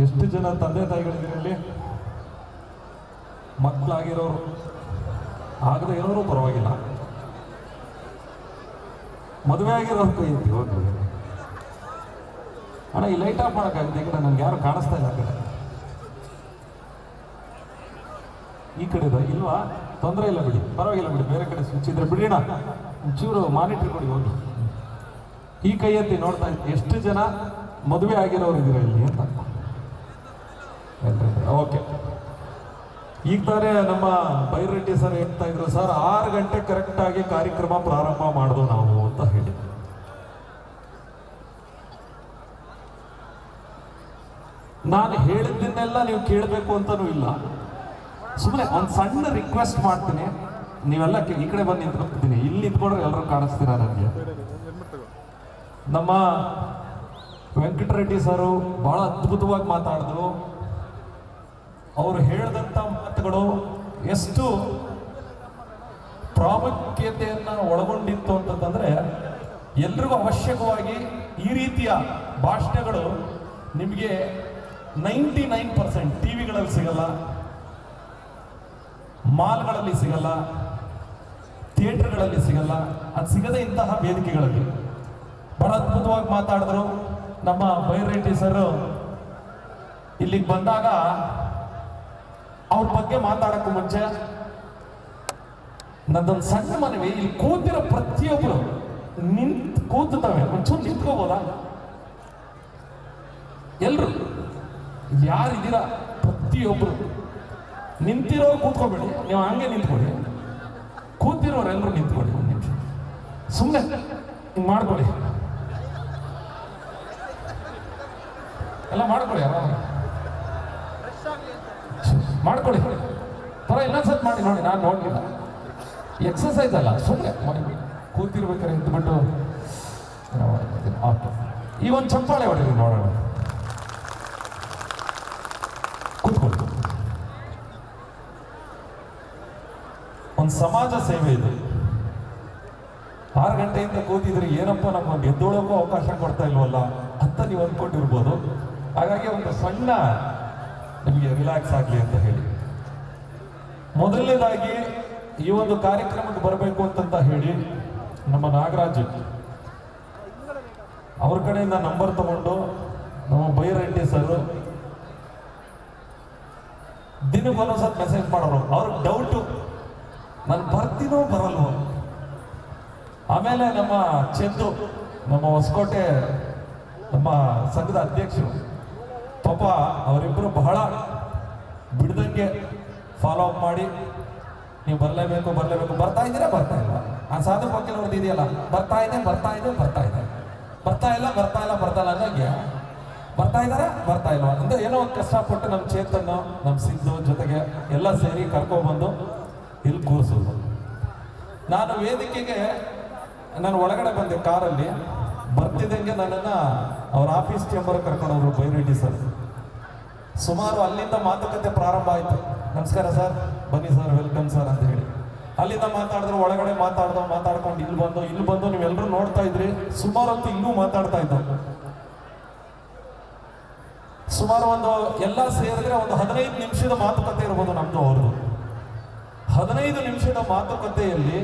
ಎಷ್ಟು ಜನ ತಂದೆ ತಾಯಿಗಳಿದ್ದೀರಲ್ಲಿ? ಮಕ್ಕಳಾಗಿರೋರು, ಆಗದೆ ಇರೋರು ಪರವಾಗಿಲ್ಲ, ಮದುವೆ ಆಗಿರೋರು ಕೈ ಎತ್ತಿ ಹೋಗ್ಲಿ. ಅಣ್ಣ ಈ ಲೈಟ್ ಆಫ್ ಮಾಡೋಕ್ಕಾಗುತ್ತೆ, ಈ ಕಡೆ ನನ್ಗೆ ಯಾರು ಕಾಣಿಸ್ತಾ ಇಲ್ಲ. ಆ ಕಡೆ ಈ ಕಡೆ ಇಲ್ವಾ? ತೊಂದರೆ ಇಲ್ಲ ಬಿಡಿ, ಪರವಾಗಿಲ್ಲ ಬಿಡಿ, ಬೇರೆ ಕಡೆ ಸ್ವಿಚ್ ಇದ್ರೆ ಬಿಡಿಣ. ಒಂಚೂರು ಮಾನಿಟರ್ ಕೊಡಿ ಹೋಗಿ. ಈ ಕೈ ಎತ್ತಿ ನೋಡ್ತಾ ಎಷ್ಟು ಜನ ಮದುವೆ ಆಗಿರೋರು ಇದ್ದೀರಾ ಇಲ್ಲಿ ಅಂತ. ಓಕೆ, ಈಗ ತಾನೇ ನಮ್ಮ ಬೈರೆಡ್ಡಿ ಸರ್ ಹೇಳ್ತಾ ಇದ್ರು, ಸರ್ 6 ಗಂಟೆ ಕರೆಕ್ಟ್ ಆಗಿ ಕಾರ್ಯಕ್ರಮ ಪ್ರಾರಂಭ ಮಾಡಿದ್ವು ನಾವು ಅಂತ ಹೇಳಿ. ನಾನು ಹೇಳಿದ್ದನ್ನೆಲ್ಲ ನೀವು ಕೇಳಬೇಕು ಅಂತನೂ ಇಲ್ಲ, ಸುಮ್ಮನೆ ಒಂದು ಸಣ್ಣ ರಿಕ್ವೆಸ್ಟ್ ಮಾಡ್ತೀನಿ. ನೀವೆಲ್ಲ ಈ ಕಡೆ ಬಂದು ನಿಂತ್ಕೊಳ್ತೀನಿ, ಇಲ್ಲಿ ನಿಂತ್ಕೊಂಡ್ರೆ ಎಲ್ಲರೂ ಕಾಣಿಸ್ತೀರಾ ನನಗೆ. ನಮ್ಮ ವೆಂಕಟರೆಡ್ಡಿ ಸರು ಬಹಳ ಅದ್ಭುತವಾಗಿ ಮಾತಾಡಿದ್ರು. ಅವರು ಹೇಳಿದಂಥ ಮಾತುಗಳು ಎಷ್ಟು ಪ್ರಾಮುಖ್ಯತೆಯನ್ನು ಒಳಗೊಂಡಿತ್ತು ಅಂತಂದ್ರೆ, ಎಲ್ರಿಗೂ ಅವಶ್ಯಕವಾಗಿ ಈ ರೀತಿಯ ಭಾಷಣಗಳು ನಿಮಗೆ 99% ಟಿವಿಗಳಲ್ಲಿ ಸಿಗಲ್ಲ, ಮಾಲ್ಗಳಲ್ಲಿ ಸಿಗಲ್ಲ, ಥಿಯೇಟರ್ಗಳಲ್ಲಿ ಸಿಗಲ್ಲ. ಅದು ಸಿಗದೆ ಇಂತಹ ವೇದಿಕೆಗಳಲ್ಲಿ ಬಹಳ ಅದ್ಭುತವಾಗಿ ಮಾತಾಡಿದ್ರು. ನಮ್ಮ ಬೈರೆಡ್ಡಿ ಸರ್ ಇಲ್ಲಿಗೆ ಬಂದಾಗ ಅವ್ರ ಬಗ್ಗೆ ಮಾತಾಡಕ್ಕೂ ಮುಂಚೆ ನಂದೊಂದು ಸಣ್ಣ ಮನವಿ, ಇಲ್ಲಿ ಕೂತಿರೋ ಪ್ರತಿಯೊಬ್ರು ಕೂತವೆ ಒಂಚೂರು ನಿಂತ್ಕೋಬೋದಾ? ಎಲ್ರು ಯಾರಿದ್ದೀರಾ ಪ್ರತಿಯೊಬ್ರು ನಿಂತಿರೋರು ಕೂತ್ಕೋಬೇಡಿ, ನೀವು ಹಂಗೆ ನಿಂತ್ಕೊಳ್ಳಿ. ಕೂತಿರೋರೆಲ್ಲರೂ ನಿಂತ್ಕೊಳ್ಳಿ, ಒಂದು ನಿಮಿಷ ಸುಮ್ಮನೆ ಹಿಂಗೆ ಮಾಡ್ಕೊಳ್ಳಿ, ಎಲ್ಲ ಮಾಡ್ಕೊಳ್ಳಿ, ಆರಾಮಾಗಿ ಮಾಡ್ಕೊಳ್ಳಿ. ಥರ ಇನ್ನೊಂದ್ಸತ್ ಮಾಡಿ ನೋಡಿ, ನಾನು ನೋಡಲಿಲ್ಲ. ಎಕ್ಸಸೈಸ್ ಅಲ್ಲ, ಸುಮ್ಮನೆ ಕೂತಿರ್ಬೇಕಾದ್ರೆ ನಿಂತ್ಬಿಟ್ಟು ಈ ಒಂದು ಚಪ್ಪಾಳೆ ಹೊಡೀರಿ ನೋಡೋಣ. ಕೂತ್ಕೊಳ್ಳಿ. ಒಂದು ಸಮಾಜ ಸೇವೆ ಇದು. 6 ಗಂಟೆಯಿಂದ ಕೂತಿದ್ರೆ ಏನಪ್ಪ ನಮ್ಮನ್ನು ಎದ್ದೋಳಕ್ಕೂ ಅವಕಾಶ ಕೊಡ್ತಾ ಇಲ್ವಲ್ಲ ಅಂತ ನೀವು ಅಂದ್ಕೊಂಡಿರ್ಬೋದು. ಹಾಗಾಗಿ ಒಂದು ಸಣ್ಣ ನಿಮಗೆ ರಿಲ್ಯಾಕ್ಸ್ ಆಗಲಿ ಅಂತ ಹೇಳಿ, ಮೊದಲನೇದಾಗಿ ಈ ಒಂದು ಕಾರ್ಯಕ್ರಮಕ್ಕೆ ಬರಬೇಕು ಅಂತಂತ ಹೇಳಿ ನಮ್ಮ ನಾಗರಾಜ್ ಅವ್ರ ಕಡೆಯಿಂದ ನಂಬರ್ ತಗೊಂಡು ನಮ್ಮ ಬೈರೆಡ್ಡಿ ಸರ್ ದಿನಕ್ಕೊಂದೊಂದ್ಸತ್ ಮೆಸೇಜ್ ಮಾಡೋರು. ಅವ್ರಿಗೆ ಡೌಟು, ನಾನು ಬರ್ತೀನೋ ಬರಲ್ವೋ. ಆಮೇಲೆ ನಮ್ಮ ಚಂದು, ನಮ್ಮ ಹೊಸಕೋಟೆ ನಮ್ಮ ಸಂಘದ ಅಧ್ಯಕ್ಷರು, ಪಾಪ ಅವರಿಬ್ಬರು ಬಹಳ ಬಿಡ್ದಂಗೆ ಫಾಲೋ ಅಪ್ ಮಾಡಿ, ನೀವು ಬರಲೇಬೇಕು ಬರಲೇಬೇಕು, ಬರ್ತಾ ಇದ್ದೀರಾ ಬರ್ತಾ ಇಲ್ಲ. ಆ ಸಾಧು ಬಗ್ಗೆ ನೋಡ್ದು ಇದೆಯಲ್ಲ, ಬರ್ತಾ ಇದೆ ಬರ್ತಾ ಇದೆ ಬರ್ತಾ ಇದೆ, ಬರ್ತಾ ಇಲ್ಲ ಬರ್ತಾ ಇಲ್ಲ ಬರ್ತಾ ಇಲ್ಲ ಅನ್ನೋಂಗೆ ಬರ್ತಾ ಇದಾರ ಬರ್ತಾ ಇಲ್ವಾ ಅಂದ್ರೆ ಏನೋ ಒಂದು ಕಷ್ಟಪಟ್ಟು ನಮ್ಮ ಚೇತನ್ನು ನಮ್ಮ ಸಿದ್ದು ಜೊತೆಗೆ ಎಲ್ಲ ಸೇರಿ ಕರ್ಕೊಬಂದು ಇಲ್ಲಿ ಕೂರಿಸೋದು. ನಾನು ವೇದಿಕೆಗೆ ನಾನು ಒಳಗಡೆ ಬಂದೆ ಕಾರಲ್ಲಿ, ಬರ್ತಿದ್ದಂಗೆ ನನ್ನನ್ನು ಅವ್ರ ಆಫೀಸ್ ಚೇಂಬರ್ ಕರ್ಕೊಂಡವ್ರು ಬೈರೆಡ್ಡಿ ಸರ್. ಸುಮಾರು ಅಲ್ಲಿಂದ ಮಾತುಕತೆ ಪ್ರಾರಂಭ ಆಯಿತು. ನಮಸ್ಕಾರ ಸರ್, ಬನ್ನಿ ಸರ್, ವೆಲ್ಕಮ್ ಸರ್ ಅಂತ ಹೇಳಿ ಅಲ್ಲಿಂದ ಮಾತಾಡಿದ್ರು. ಒಳಗಡೆ ಮಾತಾಡ್ಕೊಂಡು ಇಲ್ಲಿ ಬಂದು ನೀವೆಲ್ಲರೂ ನೋಡ್ತಾ ಇದ್ರಿ. ಸುಮಾರು ಹೊತ್ತು ಇನ್ನೂ ಮಾತಾಡ್ತಾ ಇದ್ದವು. ಸುಮಾರು ಒಂದು ಎಲ್ಲ ಸೇರಿದ್ರೆ ಒಂದು 15 ನಿಮಿಷದ ಮಾತುಕತೆ ಇರ್ಬೋದು ನಮ್ದು ಅವ್ರದ್ದು. 15 ನಿಮಿಷದ ಮಾತುಕತೆಯಲ್ಲಿ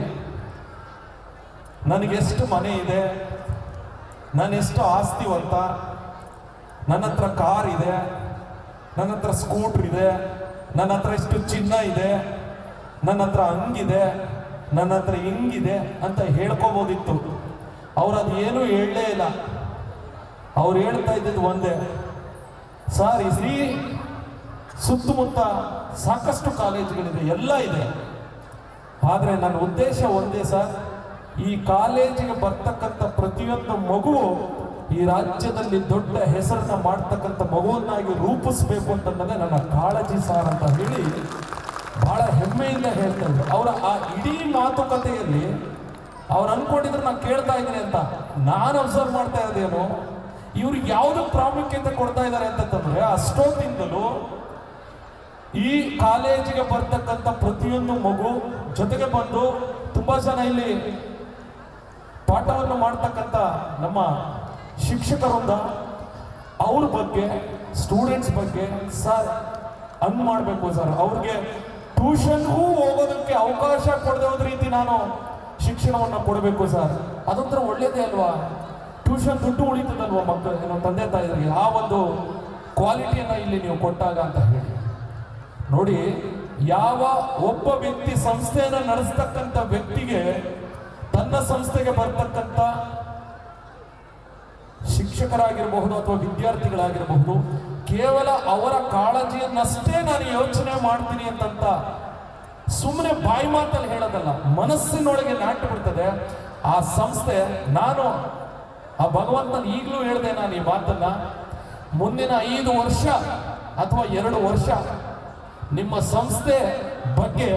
ನನಗೆಷ್ಟು ಮನೆ ಇದೆ, ನಾನೆಷ್ಟು ಆಸ್ತಿವಂತ, ನನ್ನ ಹತ್ರ ಕಾರ್ ಇದೆ, ನನ್ನ ಹತ್ರ ಸ್ಕೂಟರ್ ಇದೆ, ನನ್ನ ಹತ್ರ ಎಷ್ಟು ಚಿನ್ನ ಇದೆ, ನನ್ನ ಹತ್ರ ಹಂಗಿದೆ, ನನ್ನ ಹತ್ರ ಹಿಂಗಿದೆ ಅಂತ ಹೇಳ್ಕೋಬೋದಿತ್ತು. ಅವ್ರು ಅದು ಏನೂ ಹೇಳಲೇ ಇಲ್ಲ. ಅವ್ರು ಹೇಳ್ತಾ ಇದ್ದಿದ್ದು ಒಂದೇ, ಸರ್ ಈ ಸುತ್ತಮುತ್ತ ಸಾಕಷ್ಟು ಕಾಲೇಜುಗಳಿದೆ, ಎಲ್ಲ ಇದೆ, ಆದರೆ ನನ್ನ ಉದ್ದೇಶ ಒಂದೇ ಸರ್, ಈ ಕಾಲೇಜಿಗೆ ಬರ್ತಕ್ಕಂಥ ಪ್ರತಿಯೊಂದು ಮಗುವು ಈ ರಾಜ್ಯದಲ್ಲಿ ದೊಡ್ಡ ಹೆಸರನ್ನ ಮಾಡ್ತಕ್ಕಂಥ ಮಗುವನ್ನಾಗಿ ರೂಪಿಸ್ಬೇಕು ಅಂತಂದ್ರೆ ನನ್ನ ಕಾಳಜಿ ಸಾರ್ ಅಂತ ಹೇಳಿ ಬಹಳ ಹೆಮ್ಮೆಯಿಂದ ಹೇಳ್ತಾ ಇದ್ರು. ಅವರ ಆ ಇಡೀ ಮಾತುಕತೆಯಲ್ಲಿ ಅವ್ರು ಅನ್ಕೊಂಡಿದ್ರು ನಾನು ಕೇಳ್ತಾ ಇದ್ದೀನಿ ಅಂತ. ನಾನು ಅಬ್ಸರ್ವ್ ಮಾಡ್ತಾ ಇರೋದೇನು, ಇವ್ರಿಗೆ ಯಾವುದಕ್ಕೆ ಪ್ರಾಮುಖ್ಯತೆ ಕೊಡ್ತಾ ಇದ್ದಾರೆ ಅಂತಂದ್ರೆ, ಅಷ್ಟೊತ್ತಿಂದಲೂ ಈ ಕಾಲೇಜಿಗೆ ಬರ್ತಕ್ಕಂಥ ಪ್ರತಿಯೊಂದು ಮಗು ಜೊತೆಗೆ ಬಂದು ತುಂಬಾ ಜನ ಇಲ್ಲಿ ಪಾಠವನ್ನು ಮಾಡ್ತಕ್ಕಂಥ ನಮ್ಮ ಶಿಕ್ಷಕರಿಂದ ಅವ್ರ ಬಗ್ಗೆ ಸ್ಟೂಡೆಂಟ್ಸ್ ಬಗ್ಗೆ ಸರ್ ಹಂಗ್ ಮಾಡಬೇಕು ಸರ್, ಅವ್ರಿಗೆ ಟ್ಯೂಷನ್ಗೂ ಹೋಗೋದಕ್ಕೆ ಅವಕಾಶ ಕೊಡದೆ ಹೋದ ರೀತಿ ನಾನು ಶಿಕ್ಷಣವನ್ನು ಕೊಡಬೇಕು ಸರ್. ಅದೊಂಥರ ಒಳ್ಳೇದೇ ಅಲ್ವಾ? ಟ್ಯೂಷನ್ ದುಡ್ಡು ಉಳಿತದಲ್ವಾ ಮಕ್ಕಳು, ನಮ್ಮ ತಂದೆ ತಾಯಿಗಳಿಗೆ. ಆ ಒಂದು ಕ್ವಾಲಿಟಿಯನ್ನು ಇಲ್ಲಿ ನೀವು ಕೊಟ್ಟಾಗ ಅಂತ ಹೇಳಿ ನೋಡಿ. ಯಾವ ಒಬ್ಬ ವ್ಯಕ್ತಿ ಸಂಸ್ಥೆಯನ್ನು ನಡೆಸ್ತಕ್ಕಂಥ ವ್ಯಕ್ತಿಗೆ ತನ್ನ ಸಂಸ್ಥೆಗೆ ಬರ್ತಕ್ಕಂಥ ಶಿಕ್ಷಕರಾಗಿರಬಹುದು ಅಥವಾ ವಿದ್ಯಾರ್ಥಿಗಳಾಗಿರಬಹುದು, ಕೇವಲ ಅವರ ಕಾಳಜಿಯನ್ನಷ್ಟೇ ನಾನು ಯೋಚನೆ ಮಾಡ್ತೀನಿ ಅಂತ ಸುಮ್ಮನೆ ಬಾಯಿ ಮಾತಲ್ಲಿ ಹೇಳೋದಲ್ಲ, ಮನಸ್ಸಿನೊಳಗೆ ನಾಟಿ ಬಿಡ್ತದೆ ಆ ಸಂಸ್ಥೆ. ನಾನು ಆ ಭಗವಂತನ ಈಗಲೂ ಹೇಳಿದೆ ನಾನು ಈ ಮಾತನ್ನ, ಮುಂದಿನ 5 ವರ್ಷ ಅಥವಾ 2 ವರ್ಷ ನಿಮ್ಮ ಸಂಸ್ಥೆ ಬಗ್ಗೆ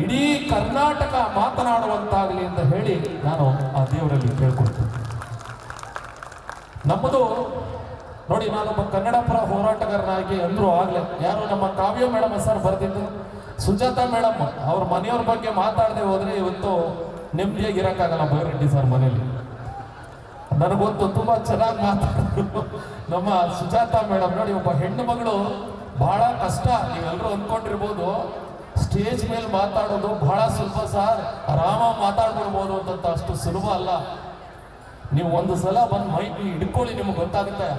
ಇಡೀ ಕರ್ನಾಟಕ ಮಾತನಾಡುವಂತಾಗಲಿ ಅಂತ ಹೇಳಿ ನಾನು ಆ ದೇವರಲ್ಲಿ ಕೇಳ್ಕೊಳ್ತೀನಿ. ನಮ್ಮದು ನೋಡಿ, ನಾನೊಬ್ಬ ಕನ್ನಡ ಪರ ಹೋರಾಟಗಾರನಾಗಿ ಅಂದ್ರು ಆಗ್ಲೇ, ಯಾರು ನಮ್ಮ ಕಾವ್ಯ ಮೇಡಮ್ ಸರ್ ಬರ್ತಿದ್ದು, ಸುಜಾತಾ ಮೇಡಮ್ ಅವ್ರ ಮನೆಯವ್ರ ಬಗ್ಗೆ ಮಾತಾಡದೆ ಹೋದ್ರೆ ಇವತ್ತು ನೆಮ್ಮದಿಯಾಗಿ ಇರೋಕ್ಕಾಗಲ್ಲ ಬೈರೆಡ್ಡಿ ಸರ್ ಮನೇಲಿ. ನನಗೊತ್ತು ತುಂಬಾ ಚೆನ್ನಾಗಿ ಮಾತಾಡಿದ್ರು ನಮ್ಮ ಸುಜಾತಾ ಮೇಡಮ್. ನೋಡಿ, ಒಬ್ಬ ಹೆಣ್ಣು ಮಗಳು ಬಹಳ ಕಷ್ಟ, ನೀವೆಲ್ಲರೂ ಅಂದ್ಕೊಂಡಿರ್ಬೋದು ಸ್ಟೇಜ್ ಮೇಲೆ ಮಾತಾಡೋದು ಬಹಳ ಸುಲಭ ಸರ್, ಆರಾಮಾಗಿ ಮಾತಾಡ್ಬಿಡ್ಬೋದು ಅಂತ. ಅಷ್ಟು ಸುಲಭ ಅಲ್ಲ. ನೀವು ಒಂದು ಸಲ ಬಂದು ಮೈಕ್ ಹಿಡ್ಕೊಳ್ಳಿ, ನಿಮ್ಗೆ ಗೊತ್ತಾಗುತ್ತೆ.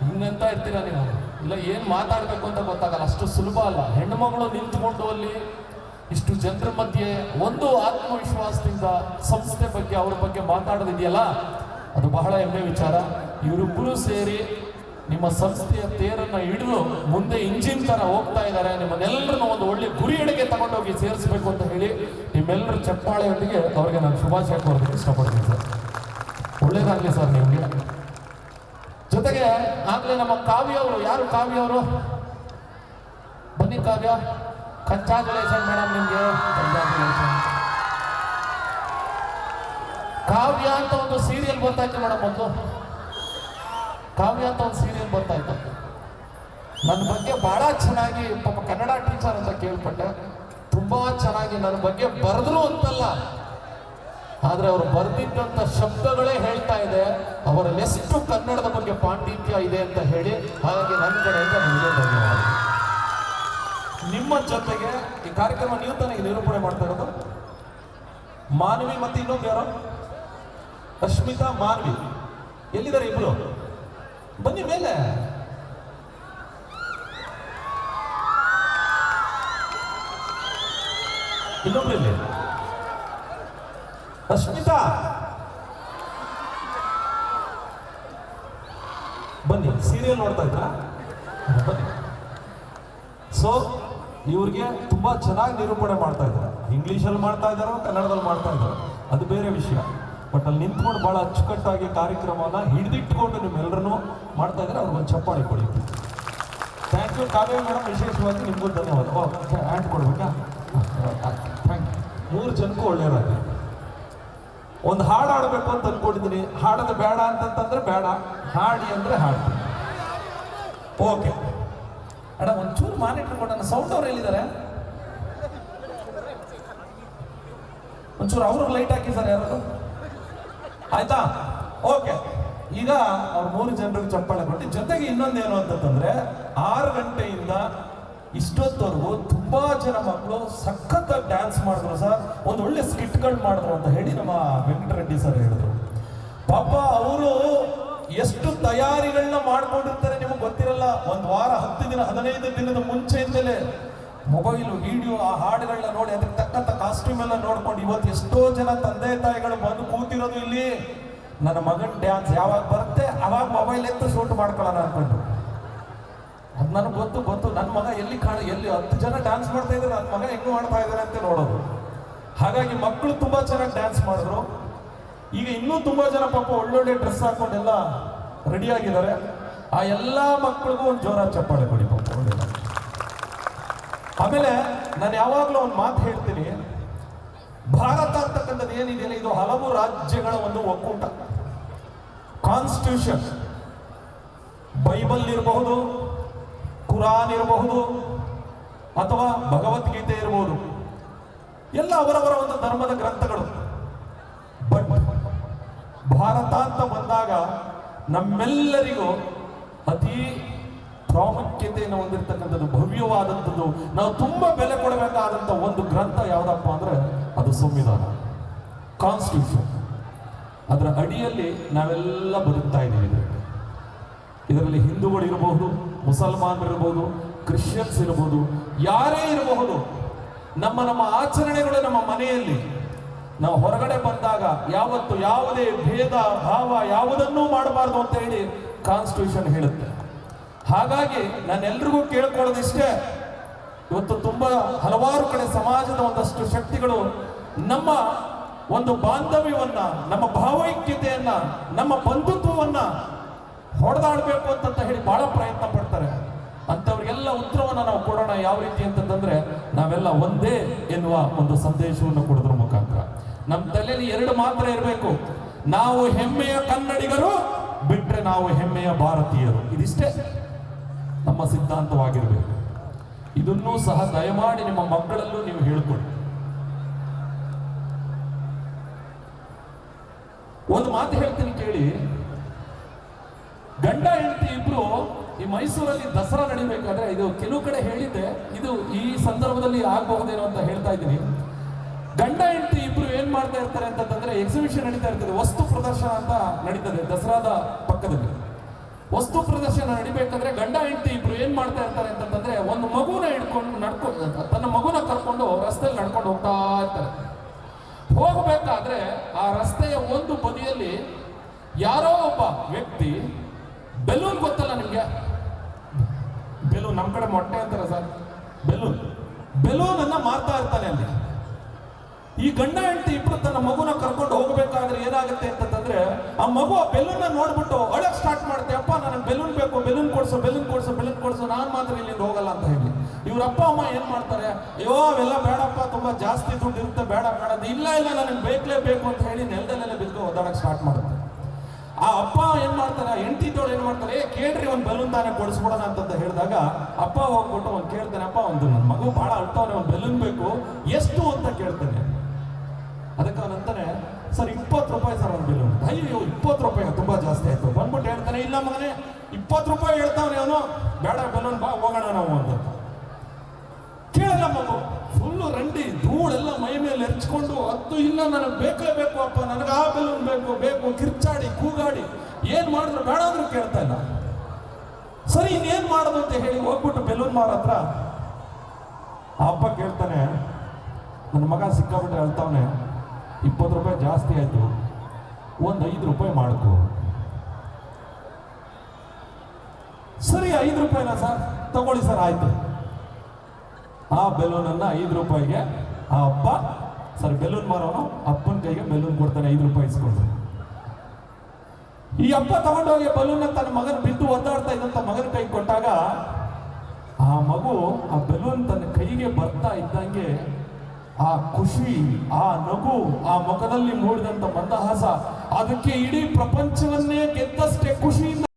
ಹಿಂಗಂತ ಇರ್ತೀರ ನೀವು, ಇಲ್ಲ ಏನು ಮಾತಾಡಬೇಕು ಅಂತ ಗೊತ್ತಾಗಲ್ಲ. ಅಷ್ಟು ಸುಲಭ ಅಲ್ಲ. ಹೆಣ್ಣು ಮಗಳು ನಿಂತ್ಕೊಂಡು ಅಲ್ಲಿ ಇಷ್ಟು ಜನರ ಮಧ್ಯೆ ಒಂದು ಆತ್ಮವಿಶ್ವಾಸದಿಂದ ಸಂಸ್ಥೆ ಬಗ್ಗೆ ಅವ್ರ ಬಗ್ಗೆ ಮಾತಾಡೋದಿದೆಯಲ್ಲ, ಅದು ಬಹಳ ಹೆಮ್ಮೆ ವಿಚಾರ. ಇವರಿಬ್ಬರು ಸೇರಿ ನಿಮ್ಮ ಸಂಸ್ಥೆಯ ತೇರನ್ನು ಹಿಡಿದು ಮುಂದೆ ಇಂಜಿನ್ ತರ ಹೋಗ್ತಾ ಇದ್ದಾರೆ. ನಿಮ್ಮನ್ನೆಲ್ಲರನ್ನು ಒಂದು ಒಳ್ಳೆ ಗುರಿಯೆಡೆಗೆ ತಗೊಂಡೋಗಿ ಸೇರಿಸಬೇಕು ಅಂತ ಹೇಳಿ ನಿಮ್ಮೆಲ್ಲರ ಚಪ್ಪಾಳೆಯೊಂದಿಗೆ ಅವರಿಗೆ ನಾನು ಶುಭಾಶಯ ಕೋರೋದಕ್ಕೆ ಇಷ್ಟಪಡ್ತೀನಿ ಸರ್. ಒಳ್ಳೇದಾಗಲಿ ಸರ್ ನಿಮಗೆ. ಜೊತೆಗೆ ಆಗ್ಲೇ ನಮ್ಮ ಕಾವ್ಯ ಅವರು, ಯಾರು ಕಾವ್ಯ ಅವರು? ಬನ್ನಿ ಕಾವ್ಯ. ಕಂಗ್ರಾಚುಲೇಷನ್ ಮೇಡಮ್, ನಿಮ್ಗೆ ಕಂಗ್ರಾಚುಲೇಷನ್. ಕಾವ್ಯ ಅಂತ ಒಂದು ಸೀರಿಯಲ್ ಬರ್ತಾಯಿತ್ತು ಮೇಡಮ್, ಮೊದಲು ಕಾವ್ಯ ಅಂತ ಒಂದು ಸೀರಿಯಲ್ ಬರ್ತಾಯಿತ್ತು. ನನ್ನ ಬಗ್ಗೆ ಬಹಳ ಚೆನ್ನಾಗಿ, ಪಾಪ ಕನ್ನಡ ಟೀಚರ್ ಅಂತ ಕೇಳ್ಪಟ್ಟೆ, ತುಂಬಾ ಚೆನ್ನಾಗಿ ನನ್ನ ಬಗ್ಗೆ ಬರೆದ್ರು ಅಂತಲ್ಲ, ಆದ್ರೆ ಅವರು ಬರೆದಿದ್ದಂಥ ಶಬ್ದಗಳೇ ಹೇಳ್ತಾ ಇದೆ ಅವರಲ್ಲೆಷ್ಟು ಕನ್ನಡದ ಬಗ್ಗೆ ಪಾಂಡಿತ್ಯ ಇದೆ ಅಂತ ಹೇಳಿ. ಹಾಗಾಗಿ ನನ್ನ ಕಡೆಯಿಂದ ನಿಮಗೆ ಧನ್ಯವಾದ. ನಿಮ್ಮ ಜೊತೆಗೆ ಈ ಕಾರ್ಯಕ್ರಮ ನೀವು ತಾನೇ ನಿರೂಪಣೆ ಮಾಡ್ತಾ ಇರೋದು. ಮಾನವಿ ಮತ್ತೆ ಇನ್ನೊಂದು ಯಾರೋ ಅಶ್ಮಿತಾ ಮಾನವಿ ಎಲ್ಲಿದ್ದಾರೆ? ಇಬ್ರು ಬನ್ನಿ ಮೇಲೆ. ಇನ್ನೊಬ್ರು ಇಲ್ಲಿ ಅಶ್ಮಿತಾ ಬನ್ನಿ. ಸೀರಿಯಲ್ ನೋಡ್ತಾ ಇದ್ರಾ? ಬನ್ನಿ. ಸೊ ಇವ್ರಿಗೆ ತುಂಬಾ ಚೆನ್ನಾಗಿ ನಿರೂಪಣೆ ಮಾಡ್ತಾ ಇದ್ದಾರೆ. ಇಂಗ್ಲೀಷಲ್ಲಿ ಮಾಡ್ತಾ ಇದ್ದಾರೋ ಕನ್ನಡದಲ್ಲಿ ಮಾಡ್ತಾ ಇದ್ದಾರೋ ಅದು ಬೇರೆ ವಿಷಯ. ಬಟ್ ಅಲ್ಲಿ ನಿಂತ್ಕೊಂಡು ಬಹಳ ಅಚ್ಚುಕಟ್ಟಾಗಿ ಕಾರ್ಯಕ್ರಮನ ಹಿಡಿದಿಟ್ಕೊಂಡು ನಿಮ್ಮೆಲ್ಲರನ್ನು ಮಾಡ್ತಾ ಇದ್ದಾರೆ. ಅವ್ರಿಗೊಂದು ಚಪ್ಪಾಳೆ ಕೊಡಿ. ಥ್ಯಾಂಕ್ ಯು ಕಾವ್ಯ ಮೇಡಮ್, ವಿಶೇಷವಾಗಿ ನಿಮಗೂ ಧನ್ಯವಾದ. ಹ್ಯಾಂಡ್ ಕೊಡ್ಬೇಕಾ? Thank you. 3 ಜನಕ್ಕೂ ಒಳ್ಳೆಯದಾಗಿ ಒಂದು ಹಾಡು ಆಡಬೇಕು ಅಂತ ಅಂದ್ಕೊಂಡಿದ್ದೀನಿ. ಹಾಡೋದು ಬೇಡ ಅಂತಂತಂದ್ರೆ ಬೇಡ, ಹಾಡಿ ಅಂದ್ರೆ ಹಾಡ್ತೀನಿ. ಓಕೆ ಅಣ್ಣ, ಒಂಚೂರು ಮಾನಿಟರ್ ಕೊಡೋಣ. ಸೌಂಡ್ ಅವ್ರು ಎಲ್ಲಿದ್ದಾರೆ? ಒಂಚೂರು ಅವ್ರಿಗೆ ಲೈಟ್ ಹಾಕಿ ಸರ್, ಯಾರು? ಆಯ್ತಾ? ಓಕೆ. ಈಗ ಅವ್ರು 3 ಜನರಿಗೆ ಚಪ್ಪಾಳೆ ಕೊಟ್ಟು, ಜೊತೆಗೆ ಇನ್ನೊಂದೇನು ಅಂತಂದ್ರೆ 6 ಗಂಟೆಯಿಂದ ಇಷ್ಟೊತ್ತವರೆಗೂ ತುಂಬಾ ಜನ ಮಕ್ಕಳು ಸಖತ್ತಾಗಿ ಡ್ಯಾನ್ಸ್ ಮಾಡಿದ್ರು ಸರ್, ಒಂದು ಒಳ್ಳೆ ಸ್ಕಿಟ್ಗಳು ಮಾಡಿದ್ರು ಅಂತ ಹೇಳಿ ನಮ್ಮ ವೆಂಕಟರೆಡ್ಡಿ ಸರ್ ಹೇಳಿದ್ರು. ಪಾಪ ಅವರು ಎಷ್ಟು ತಯಾರಿಗಳನ್ನ ಮಾಡ್ಕೊಂಡಿರ್ತಾರೆ ನಿಮಗೆ ಗೊತ್ತಿರಲ್ಲ. ಒಂದು ವಾರ 10 ದಿನ 15 ದಿನದ ಮುಂಚೆಯಿಂದಲೇ ಮೊಬೈಲ್ ವಿಡಿಯೋ ಆ ಹಾಡುಗಳನ್ನ ನೋಡಿ ಅದಕ್ಕೆ ತಕ್ಕಂಥ ಕಾಸ್ಟ್ಯೂಮ್ ಎಲ್ಲ ನೋಡ್ಕೊಂಡು ಇವತ್ತು ಎಷ್ಟೋ ಜನ ತಂದೆ ತಾಯಿಗಳು ಬಂದು ಕೂತಿರೋದು ಇಲ್ಲಿ. ನನ್ನ ಮಗನ ಡ್ಯಾನ್ಸ್ ಯಾವಾಗ ಬರುತ್ತೆ ಅವಾಗ ಮೊಬೈಲ್ ಎತ್ತು ಶೂಟ್ ಮಾಡ್ಕೊಳ್ಳೋಣ ಅನ್ಕೊಂಡು. ಅದು ನನಗೆ ಗೊತ್ತು ನನ್ನ ಮಗ ಎಲ್ಲಿ 10 ಜನ ಡ್ಯಾನ್ಸ್ ಮಾಡ್ತಾ ಇದ್ದಾರೆ, ನನ್ನ ಮಗ ಹೆಂಗೆ ಮಾಡ್ತಾ ಇದ್ದಾರೆ ಅಂತ ನೋಡೋದು. ಹಾಗಾಗಿ ಮಕ್ಕಳು ತುಂಬಾ ಚೆನ್ನಾಗಿ ಡ್ಯಾನ್ಸ್ ಮಾಡಿದ್ರು. ಈಗ ಇನ್ನೂ ತುಂಬಾ ಜನ ಪಾಪ ಒಳ್ಳೊಳ್ಳೆ ಡ್ರೆಸ್ ಹಾಕೊಂಡೆಲ್ಲ ರೆಡಿ ಆಗಿದ್ದಾರೆ. ಆ ಎಲ್ಲ ಮಕ್ಕಳಿಗೂ ಒಂದು ಜೋರಾದ ಚಪ್ಪಾಳೆ ಕೊಡಿ ಪಾಪ, ಒಳ್ಳೆ. ಆಮೇಲೆ ನಾನು ಯಾವಾಗಲೂ ಒಂದು ಮಾತು ಹೇಳ್ತೀನಿ, ಭಾರತ ಅಂತಕ್ಕಂಥದ್ದು ಏನಿದೆಯಲ್ಲ ಇದು ಹಲವು ರಾಜ್ಯಗಳ ಒಂದು ಒಕ್ಕೂಟ. ಕಾನ್ಸ್ಟಿಟ್ಯೂಷನ್, ಬೈಬಲ್ ಇರಬಹುದು, ಕುರಾನ್ ಇರಬಹುದು, ಅಥವಾ ಭಗವದ್ಗೀತೆ ಇರಬಹುದು, ಎಲ್ಲ ಅವರವರ ಒಂದು ಧರ್ಮದ ಗ್ರಂಥಗಳು. ಬಟ್ ಭಾರತ ಅಂತ ಬಂದಾಗ ನಮ್ಮೆಲ್ಲರಿಗೂ ಅತಿ ಪ್ರಾಮುಖ್ಯತೆಯನ್ನು ಹೊಂದಿರತಕ್ಕಂಥದ್ದು, ಭವ್ಯವಾದಂಥದ್ದು, ನಾವು ತುಂಬಾ ಬೆಲೆ ಕೊಡಬೇಕಾದಂಥ ಒಂದು ಗ್ರಂಥ ಯಾವುದಪ್ಪ ಅಂದ್ರೆ ಅದು ಸಂವಿಧಾನ, ಕಾನ್ಸ್ಟಿಟ್ಯೂಷನ್. ಅದರ ಅಡಿಯಲ್ಲಿ ನಾವೆಲ್ಲ ಬದುಕ್ತಾ ಇದ್ದೀವಿ. ಇದರಲ್ಲಿ ಹಿಂದೂಗಳು ಇರಬಹುದು, ಮುಸಲ್ಮಾನರು ಇರಬಹುದು, ಕ್ರಿಶ್ಚಿಯನ್ಸ್ ಇರಬಹುದು, ಯಾರೇ ಇರಬಹುದು. ನಮ್ಮ ಆಚರಣೆಗಳು ನಮ್ಮ ಮನೆಯಲ್ಲಿ, ನಾವು ಹೊರಗಡೆ ಬಂದಾಗ ಯಾವತ್ತು ಯಾವುದೇ ಭೇದ ಭಾವ ಯಾವುದನ್ನೂ ಮಾಡಬಾರ್ದು ಅಂತ ಹೇಳಿ ಕಾನ್ಸ್ಟಿಟ್ಯೂಷನ್ ಹೇಳುತ್ತೆ. ಹಾಗಾಗಿ ನಾನೆಲ್ರಿಗೂ ಕೇಳ್ಕೊಳ್ಳೋದಿಷ್ಟೇ, ಇವತ್ತು ತುಂಬಾ ಹಲವಾರು ಕಡೆ ಸಮಾಜದ ಒಂದಷ್ಟು ಶಕ್ತಿಗಳು ನಮ್ಮ ಒಂದು ಬಾಂಧವ್ಯವನ್ನ, ನಮ್ಮ ಭಾವೈಕ್ಯತೆಯನ್ನ, ನಮ್ಮ ಬಂಧುತ್ವವನ್ನ ಹೊಡೆದಾಡಬೇಕು ಅಂತ ಹೇಳಿ ಬಹಳ ಪ್ರಯತ್ನ ಪಡ್ತಾರೆ. ಅಂತವ್ರಿಗೆಲ್ಲ ಉತ್ತರವನ್ನ ನಾವು ಕೊಡೋಣ. ಯಾವ ರೀತಿ ಅಂತಂದ್ರೆ, ನಾವೆಲ್ಲ ಒಂದೇ ಎನ್ನುವ ಒಂದು ಸಂದೇಶವನ್ನು ಕೊಡೋದ್ರ ಮುಖಾಂತರ ನಮ್ಮ ತಲೆಯಲ್ಲಿ ಎರಡು ಮಾತ್ರ ಇರಬೇಕು: ನಾವು ಹೆಮ್ಮೆಯ ಕನ್ನಡಿಗರು, ಬಿಟ್ರೆ ನಾವು ಹೆಮ್ಮೆಯ ಭಾರತೀಯರು. ಇದಿಷ್ಟೇ ನಮ್ಮ ಸಿದ್ಧಾಂತವಾಗಿರ್ಬೇಕು. ಇದನ್ನೂ ಸಹ ದಯಮಾಡಿ ನಿಮ್ಮ ಮಕ್ಕಳಲ್ಲೂ ನೀವು ಹೇಳ್ಕೊಡಿ. ಒಂದು ಮಾತು ಹೇಳ್ತೀನಿ ಕೇಳಿ. ಗಂಡ ಹೆಂಡತಿ ಇಬ್ರು ಈ ಮೈಸೂರಲ್ಲಿ ದಸರಾ ನಡಿಬೇಕಾದ್ರೆ, ಇದು ಕೆಲವು ಕಡೆ ಹೇಳಿದ್ದೆ, ಇದು ಈ ಸಂದರ್ಭದಲ್ಲಿ ಆಗಬಹುದೇನೋ ಅಂತ ಹೇಳ್ತಾ ಇದ್ದೀನಿ. ಗಂಡ ಹೆಂಡತಿ ಇಬ್ರು ಏನ್ ಮಾಡ್ತಾ ಇರ್ತಾರೆ ಅಂತಂದ್ರೆ, ಎಕ್ಸಿಬಿಷನ್ ನಡೀತಾ ಇರ್ತದೆ, ವಸ್ತು ಪ್ರದರ್ಶನ ಅಂತ ನಡೀತದೆ ದಸರಾದ ಪಕ್ಕದಲ್ಲಿ. ವಸ್ತು ಪ್ರದರ್ಶನ ನಡಿಬೇಕಾದ್ರೆ ಗಂಡ ಹೆಂಡತಿ ಇಬ್ರು ಏನ್ ಮಾಡ್ತಾ ಇರ್ತಾರೆ ಅಂತಂದ್ರೆ, ಒಂದು ಮಗುನ ತನ್ನ ಮಗುನ ಕರ್ಕೊಂಡು ರಸ್ತೆಯಲ್ಲಿ ನಡ್ಕೊಂಡು ಹೋಗ್ತಾ ಇರ್ತಾರೆ. ಹೋಗಬೇಕಾದ್ರೆ ಆ ರಸ್ತೆಯ ಒಂದು ಬದಿಯಲ್ಲಿ ಯಾರೋ ಒಬ್ಬ ವ್ಯಕ್ತಿ ಬೆಲೂನ್, ಗೊತ್ತಲ್ಲ ನಿಮ್ಗೆ ಬೆಲೂನ್, ನಮ್ ಕಡೆ ಮೊಟ್ಟೆ ಅಂತಾರೆ ಸರ್, ಬೆಲೂನ್ ಅನ್ನ ಮಾರ್ತಾ ಇರ್ತಾನೆ ಅಲ್ಲಿ. ಈ ಗಂಡ ಹೆಂಡತಿ ಇಬ್ರು ತನ್ನ ಮಗುನ ಕರ್ಕೊಂಡು ಹೋಗ್ಬೇಕಾದ್ರೆ ಏನಾಗುತ್ತೆ ಅಂತಂದ್ರೆ, ಆ ಮಗು ಆ ಬೆಲೂನ್ ನೋಡ್ಬಿಟ್ಟು ಅಳಕ್ ಸ್ಟಾರ್ಟ್ ಮಾಡುತ್ತೆ. ಅಪ್ಪ ನನಗೆ ಬೆಲೂನ್ ಬೇಕು, ಬೆಲೂನ್ ಕೊಡ್ಸು, ನಾನ್ ಮಾತ್ರ ಇಲ್ಲಿಂದ ಹೋಗಲ್ಲ ಅಂತ ಹೇಳಿ. ಇವ್ರ ಅಪ್ಪ ಅಮ್ಮ ಏನ್ ಮಾಡ್ತಾರೆ, ಅಯ್ಯೋ ಅವೆಲ್ಲ ಬೇಡಪ್ಪ, ತುಂಬಾ ಜಾಸ್ತಿ ದುಡ್ಡು ಇರುತ್ತೆ, ಬೇಡ ಇಲ್ಲ ನನಗೆ ಬೇಕು ಅಂತ ಹೇಳಿ ನೆಲದಲ್ಲೆಲ್ಲ ಬಿದ್ದು ಒದ್ದಾಡಕ್ ಸ್ಟಾರ್ಟ್ ಮಾಡುತ್ತೆ. ಆ ಅಪ್ಪ ಏನ್ ಮಾಡ್ತಾರೆ, ಹೆಂಡತಿದವ್ರು ಏನ್ ಮಾಡ್ತಾರೆ, ಕೇಳ್ರಿ ಒಂದು ಬೆಲೂನ್ ತಾನೇ ಕೊಡಿಸ್ಬಿಡೋಣ ಅಂತ ಹೇಳಿದಾಗ ಅಪ್ಪ ಹೋಗ್ಬಿಟ್ಟು ಒಂದು ಕೇಳ್ತಾನೆ, ಅಪ್ಪ ಒಂದು ನನ್ನ ಮಗು ಬಹಳ ಅಳ್ತಾನೆ, ಒಂದು ಬೆಲೂನ್ ಬೇಕು, ಎಷ್ಟು ಅಂತ ಕೇಳ್ತಾನೆ. ಅದಕ್ಕೆ ಅವನಂತಾನೆ, ಸರ್ 20 ರೂಪಾಯಿ ಸರ್ ಒಂದು ಬೆಲೂನ್. ಅಯ್ಯೋ 20 ರೂಪಾಯಿ ತುಂಬಾ ಜಾಸ್ತಿ ಆಯ್ತು. ಬಂದ್ಬಿಟ್ಟು ಹೇಳ್ತಾನೆ, ಇಲ್ಲ ಮಗನೇ 20 ರೂಪಾಯಿ ಹೇಳ್ತಾವನೆ ಅವನು, ಬೇಡ ಬೆಲೂನ್ ಬಾ ಹೋಗೋಣ ನಾವು ಅಂತ. ಕೇಳಲ್ಲ ಮಗು, ಫುಲ್ಲು ರಂಡಿ ಧೂಳೆಲ್ಲ ಮೈ ಮೇಲೆ ಎರ್ಚ್ಕೊಂಡು, ಅದು ಇಲ್ಲ ನನಗೆ ಬೇಕೇ ಬೇಕು ಅಪ್ಪ, ನನಗೆ ಆ ಬೆಲೂನ್ ಬೇಕು ಕಿರ್ಚಾಡಿ ಕೂಗಾಡಿ ಏನ್ ಮಾಡಿದ್ರು ಬೇಡ ಅಂದ್ರೂ ಕೇಳ್ತಾ ಇಲ್ಲ. ಸರಿ ಇನ್ನೇನ್ ಮಾಡೋದು ಅಂತ ಹೇಳಿ ಹೋಗ್ಬಿಟ್ಟು ಬೆಲೂನ್ ಮಾರ ಹತ್ರ ಆ ಅಪ್ಪ ಕೇಳ್ತಾನೆ, ನನ್ನ ಮಗ ಸಿಕ್ಕಾಬಿಟ್ಟೆ ಹೇಳ್ತಾವನೆ, 20 ರೂಪಾಯಿ ಜಾಸ್ತಿ ಆಯ್ತು, ಒಂದು 5 ರೂಪಾಯಿ ಮಾಡ್ಕೊ. ಸರಿ 5 ರೂಪಾಯಿನ ಸರ್, ತಗೊಳ್ಳಿ ಸರ್, ಆಯ್ತು. ಆ ಬೆಲೂನ್ ಅನ್ನ 5 ರೂಪಾಯಿಗೆ ಆ ಅಪ್ಪ, ಸರ್ ಬೆಲೂನ್ ಮಾರೋನು ಅಪ್ಪನ ಕೈಗೆ ಬೆಲೂನ್ ಕೊಡ್ತಾನೆ, 5 ರೂಪಾಯಿ ಇಸ್ಕೊಂಡು. ಈ ಅಪ್ಪ ತಗೊಂಡೋಗಿ ಬೆಲೂನ್ ತನ್ನ ಮಗನ ಬಿದ್ದು ಒದ್ದಾಡ್ತಾ ಇದ್ದಂತ ಮಗನ ಕೈ ಕೊಟ್ಟಾಗ, ಆ ಮಗು ಆ ಬೆಲೂನ್ ತನ್ನ ಕೈಗೆ ಬರ್ತಾ ಇದ್ದಂಗೆ ಆ ಖುಷಿ, ಆ ನಗು, ಆ ಮುಖದಲ್ಲಿ ಮೂಡಿದಂತ ಮಂದಹಾಸ, ಅದಕ್ಕೆ ಇಡೀ ಪ್ರಪಂಚವನ್ನೇ ಗೆದ್ದಷ್ಟೇ ಖುಷಿಯಿಂದ